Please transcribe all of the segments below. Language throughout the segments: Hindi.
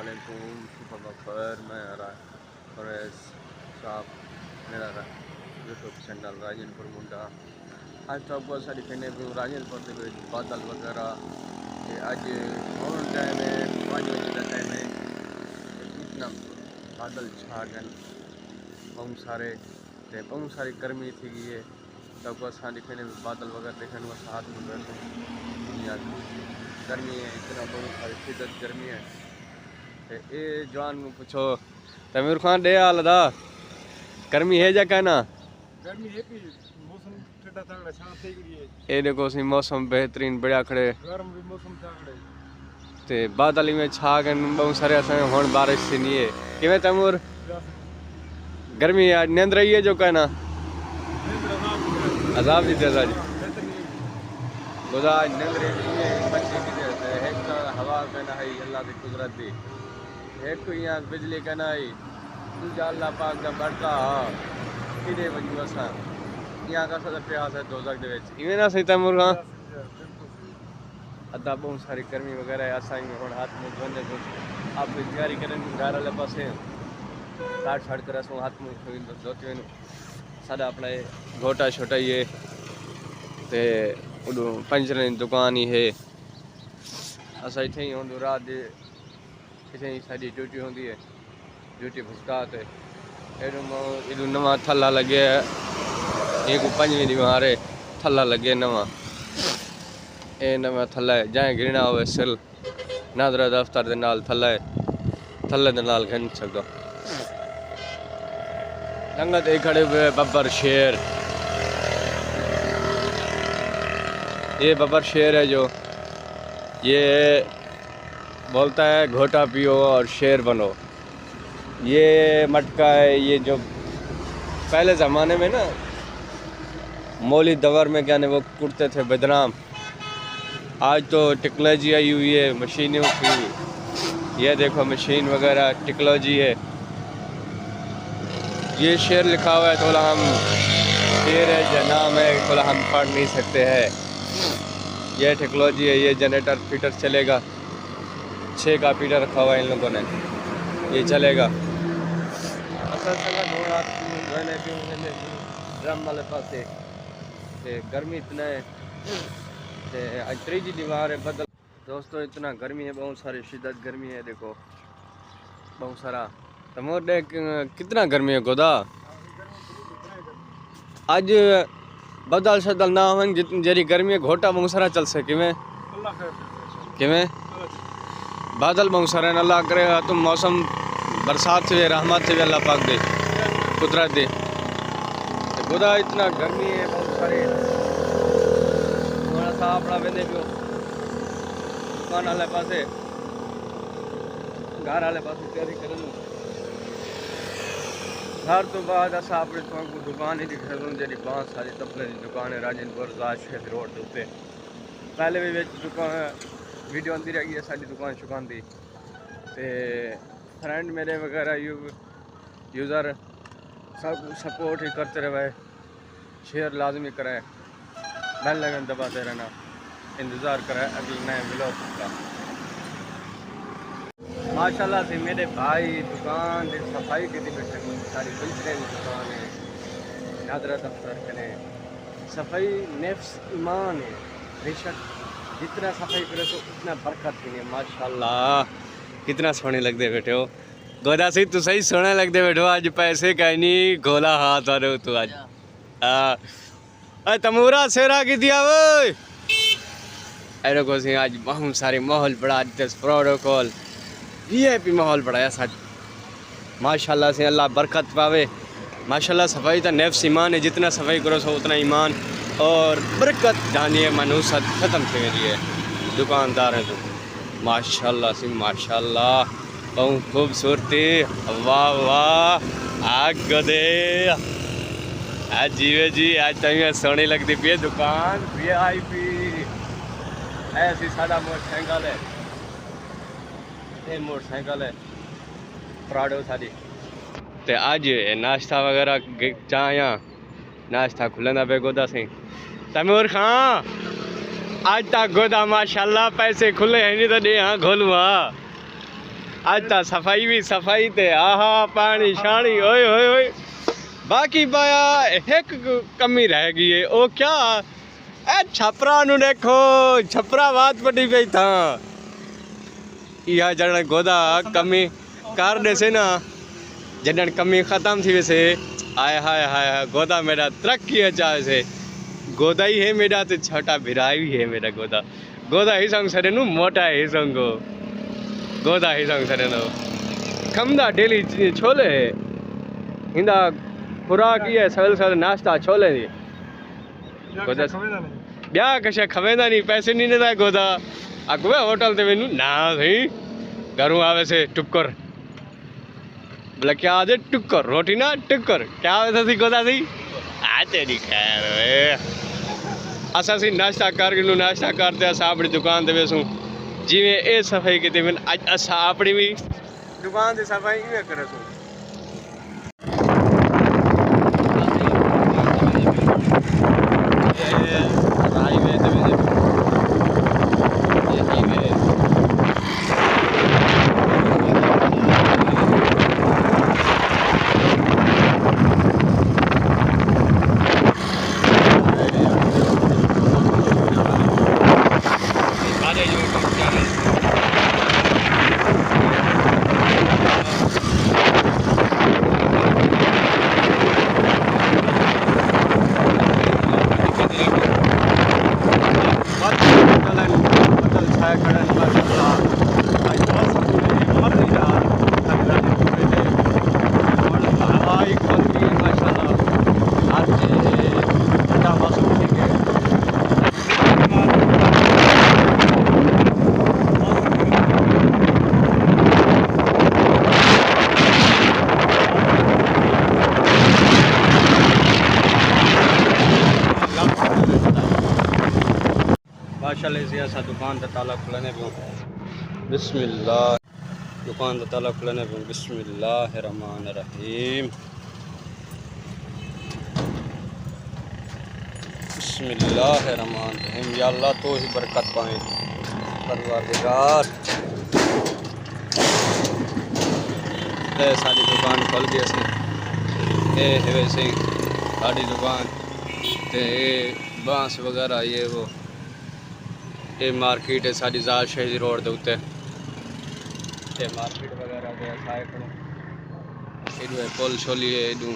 अस्सलामुअलैकुम, सुबह बखैर। मैं फरेज साहब, मेरा यूट्यूब चैनल राजनपुर मुंडा। आज तो आपको सारी कहने पे राजनपुर के बादल वगैरह अज और टाइम है 5 बजे का टाइम है। इतना बादल छा गए, बहुत सारी गर्मी थी गई है। तो आपको असा दिखने में बादल वगैरह देखने में हाथ में बैठे गर्मी है, इतना बहुत सारी शिद्दत गर्मी है। ए जवान को पूछो तमीर खान डे हाल दा गर्मी है जा कहना गर्मी है कि मौसम ठंडा तगड़ा शांत થઈ ગઈ है। ए देखो सी मौसम बेहतरीन बढ़िया खड़े गरम भी मौसम तगड़े ते बादल में छा गए बहुत सारे असा हुन बारिश सी नहीं है। किवें तमूर गर्मी आज नींद रही है जो कहना अजाब दी तेज आज खुदा नींद रही है बच्चे की है एक हवा कहना है अल्लाह की कुदरत दी एक तो यहाँ बिजली कहना है दूजा अल्लाह पाक का बड़का किदे वजू असा यहाँ का सदा प्यास है दोजख दे विच इवें ना सही तैमूर खां अद्धा बहुत सारी गर्मी वगैरह है। असा हुण हाथ मुंह धोने को आप तैयारी करें घर वाले पासे काट छाड़ कर असो हाथ मुंह धोते हुए सादा अपना घोटा छोटा ये ते उडो पंचर दुकान ही है। असा इतने ही हों रात इतने ही साड़ी ड्यूटी होंगी है ड्यूटी भुगता एडो नवा थला लगे एक 5वीं दीवार है थला लगे नवा ए नवा थला है जाए गिरना हो सिल नादरा दफ्तर दे नाल थला है थले दे नाल गिन सकदो रंगत एक खड़े हुए बब्बर शेर। ये बब्बर शेर है जो ये बोलता है घोटा पियो और शेर बनो। ये मटका है ये जो पहले ज़माने में ना मौली दवर में क्या वो कुटते थे बदनाम। आज तो टेक्नोलॉजी आई हुई है मशीनों की, ये देखो मशीन वगैरह टेक्नोलॉजी है। ये शेर लिखा हुआ है थोड़ा हम शेर है या नाम है थोड़ा हम पढ़ नहीं सकते हैं। ये टेक्नोलॉजी है, ये जनरेटर फीटर चलेगा 6 का फीटर रखा हुआ है इन लोगों ने, ये चलेगा। ड्रम वाले पास गर्मी इतना है आज 3 दीवार है बदल दोस्तों इतना गर्मी है बहुत सारी शिद्दत गर्मी है। देखो बहुत सारा तमोर दे कितना गर्मी है गोदा आज बदल शदल ना हो जितनी जरी गर्मी है घोटा बहुत सारा चल सके किमें बादल बहुत सारे अल्लाह करे तुम मौसम बरसात से रहमत से अल्लाह पाक दे कुदरत दे खुदा इतना गर्मी है बहुत सारी थोड़ा सा अपना वेंदे पियो दुकान वाले पासे घर वाले पासे तैयारी करन घर तो बाद असा अपने को दुकान ही दिखा जी बहुत सारी तबले की दुकान है राजनपुर राजशेख रोड के उत्ते पहले भी दुकान वीडियो आती रही है साड़ी दुकान शुकान की ते फ्रेंड मेरे वगैरह यूज़र सब सपोर्ट ही करते रहे शेयर लाजमी कराए बेल लगन दबाते रहना इंतज़ार कराए अगले नए व्लॉग का। माशाल्लाह से मेरे भाई दुकान की सफाई की बैठे सारी बेहतरीन दुकान है नादरा दफ्तर कने सफाई नेफ्स ईमान है बेशक जितना सफाई करे तो उतना बरकत भी नहीं। माशाल्लाह कितना सोहने लगते बैठे हो गोदा सी तू सही सोहने लगते बैठो आज पैसे का नहीं गोला हाथ आ रहे हो तू आज तमूरा सेरा की दिया वो को सी आज बहुत सारे माहौल बड़ा प्रोटोकॉल VIP माहौल बढ़ाया सच माशाल्लाह से अल्लाह बरकत पावे। माशाल्लाह सफाई तो नेफ्स ईमान है जितना सफाई करो सो उतना ईमान और बरकत जानी है मनूसत ख़त्म से मेरी है दुकानदार है तो माशाल्लाह से माशाल्लाह बहुत खूबसूरती वाह वाह आग गदे आज जीवे जी आज तक सोनी लगती पी दुकान VIP ऐसी सादा मोटरसाइकिल है ये मोटरसाइकिल है प्राडो साड़ी ते आज नाश्ता वगैरह चाया नाश्ता खुलंदा पे गोदा से तमीर खां आज तक गोदा माशाल्लाह पैसे खुले हैं नहीं तो दे हाँ खोलूँ आज ता सफाई भी सफाई ते आहा पानी शानी ओए ओए ओए बाकी पाया एक कमी रह गई है ओ क्या ए छपरा नु देखो छपरा बात पटी पे था या जण गोदा कमी कार दे से ना जडन कमी खत्म थी वैसे आय हाय हाय गोदा मेरा तरक्की अचा से गोदा ही है मेरा तो छोटा भिराई भी है मेरा गोदा गोदा ही संग सरे नु मोटा ही संगो गोदा ही संग सरे नो खमदा डेली छोले हिंदा खुराक ये सल सल नाश्ता छोले दी गोदा ब्याह कशा खवेंदा नहीं पैसे नहीं देता गोदा अगवे होटल ते वेनु ना सही घरों आवे से टुक्कर बोला क्या आदे टुक्कर रोटी ना टुक्कर क्या आवे सी गोदा सी आ तेरी खैर असा सी नाश्ता करते असा अपनी दुकान ते वेसू जिवें ए सफाई की मैं अज असा अपनी भी दुकान की सफाई इवें करे सू माशाल्लाह से ऐसा दुकान का ताला खुलने पे बिस्मिल्लाह दुकान का ताला खुलने पे बिस्मिल्लाहिर्रहमानिर्रहीम बिस्मिल्लाहिर्रहमानिर्रहीम या अल्लाह तो ही बरकत पाए परवरदिगार ते सारी दुकान खुल गई सी ए वैसे सारी दुकान ते बांस वगैरह ये वो ये मार्केट है सारी ज़ात शहीद रोड के उत्ते ये मार्केट वगैरह के साए खड़ो इधर पुल छोली है इधू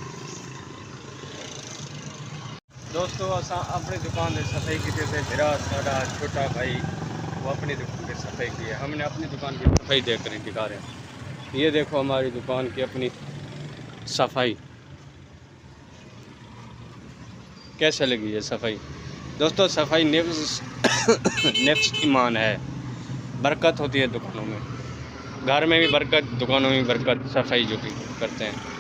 दोस्तों असा अपनी दुकान की सफाई की थे मेरा सारा छोटा भाई वो अपनी दुकान की सफाई की है हमने अपनी दुकान की सफाई देख कर दिखा रहे हैं ये देखो हमारी दुकान की अपनी सफाई कैसे लगी है सफाई दोस्तों सफाई नेफ्स ईमान है बरकत होती है दुकानों में घर में भी बरकत दुकानों में भी बरकत सफाई जो भी करते हैं